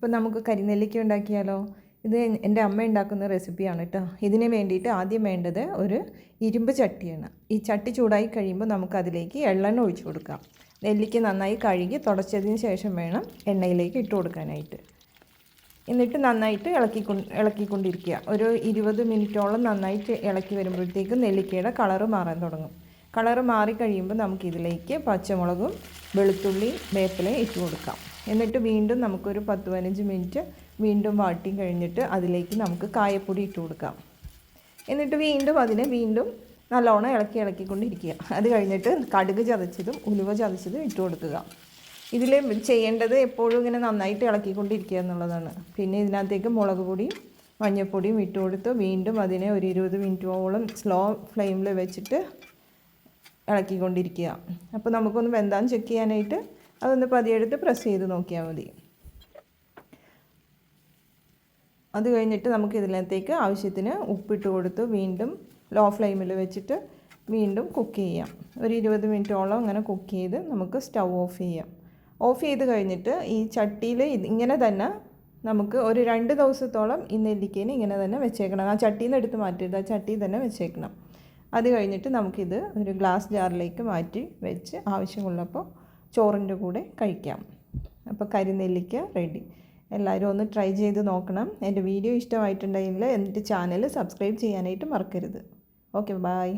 അപ്പോൾ നമുക്ക് കരിനെല്ലിക്ക ഉണ്ടാക്കിയാലോ? ഇത് എൻ്റെ അമ്മ ഉണ്ടാക്കുന്ന റെസിപ്പിയാണ് കേട്ടോ. ഇതിന് വേണ്ടിയിട്ട് ആദ്യം വേണ്ടത് ഒരു ഇരുമ്പ് ചട്ടിയാണ്. ഈ ചട്ടി ചൂടായി കഴിയുമ്പോൾ നമുക്കതിലേക്ക് എള്ളെണ്ണ ഒഴിച്ചു കൊടുക്കാം. നെല്ലിക്ക നന്നായി കഴുകി തുടച്ചതിന് ശേഷം വേണം എണ്ണയിലേക്ക് ഇട്ട് കൊടുക്കാനായിട്ട്. എന്നിട്ട് നന്നായിട്ട് ഇളക്കിക്കൊണ്ടിരിക്കുക. ഒരു 20 മിനിറ്റോളം നന്നായിട്ട് ഇളക്കി വരുമ്പോഴത്തേക്കും നെല്ലിക്കയുടെ കളറ് മാറാൻ തുടങ്ങും. കളറ് മാറിക്കഴിയുമ്പോൾ നമുക്കിതിലേക്ക് പച്ചമുളകും വെളുത്തുള്ളി വേപ്പിലയും ഇട്ട് കൊടുക്കാം. എന്നിട്ട് വീണ്ടും നമുക്കൊരു 10-15 മിനിറ്റ് വീണ്ടും വാട്ടി കഴിഞ്ഞിട്ട് അതിലേക്ക് നമുക്ക് കായപ്പൊടി ഇട്ട് കൊടുക്കാം. എന്നിട്ട് വീണ്ടും നല്ലോണം ഇളക്കിക്കൊണ്ടിരിക്കുക. അത് കഴിഞ്ഞിട്ട് കടുക് ചതച്ചതും ഉലുവ ചതച്ചതും ഇട്ട് കൊടുക്കുക. ഇതിൽ ചെയ്യേണ്ടത് എപ്പോഴും ഇങ്ങനെ നന്നായിട്ട് ഇളക്കിക്കൊണ്ടിരിക്കുക എന്നുള്ളതാണ്. പിന്നെ ഇതിനകത്തേക്ക് മുളക് പൊടിയും മഞ്ഞൾപ്പൊടിയും ഇട്ട് കൊടുത്ത് വീണ്ടും അതിനെ ഒരു 20 മിനിറ്റോളം സ്ലോ ഫ്ലെയിമിൽ വെച്ചിട്ട് ഇളക്കിക്കൊണ്ടിരിക്കുക. അപ്പോൾ നമുക്കൊന്ന് വെന്താന്ന് ചെക്ക് ചെയ്യാനായിട്ട് അതൊന്ന് പതിയെടുത്ത് പ്രസ് ചെയ്ത് നോക്കിയാൽ മതി. അത് കഴിഞ്ഞിട്ട് നമുക്ക് ഇതിനകത്തേക്ക് ആവശ്യത്തിന് ഉപ്പിട്ട് കൊടുത്ത് വീണ്ടും ലോ ഫ്ലെയിമിൽ വെച്ചിട്ട് വീണ്ടും കുക്ക് ചെയ്യാം. ഒരു 20 മിനിറ്റോളം അങ്ങനെ കുക്ക് ചെയ്ത് നമുക്ക് സ്റ്റൗ ഓഫ് ചെയ്യാം. ഓഫ് ചെയ്ത് കഴിഞ്ഞിട്ട് ഈ ചട്ടിയിൽ ഇങ്ങനെ തന്നെ നമുക്ക് ഒരു 2 ദിവസത്തോളം ഈ നെല്ലിക്കേനെ ഇങ്ങനെ തന്നെ വെച്ചേക്കണം. ആ ചട്ടിയിൽ നിന്ന് എടുത്ത് മാറ്റരുത്, ആ ചട്ടിയിൽ തന്നെ വെച്ചേക്കണം. അത് കഴിഞ്ഞിട്ട് നമുക്കിത് ഒരു ഗ്ലാസ് ജാറിലേക്ക് മാറ്റി വെച്ച് ആവശ്യമുള്ളപ്പോൾ ചോറിൻ്റെ കൂടെ കഴിക്കാം. അപ്പോൾ കരിനെല്ലിക്ക റെഡി. എല്ലാവരും ഒന്ന് ട്രൈ ചെയ്ത് നോക്കണം. എൻ്റെ വീഡിയോ ഇഷ്ടമായിട്ടുണ്ടെങ്കിൽ എൻ്റെ ചാനൽ സബ്സ്ക്രൈബ് ചെയ്യാനായിട്ട് മറക്കരുത്. Okay, by.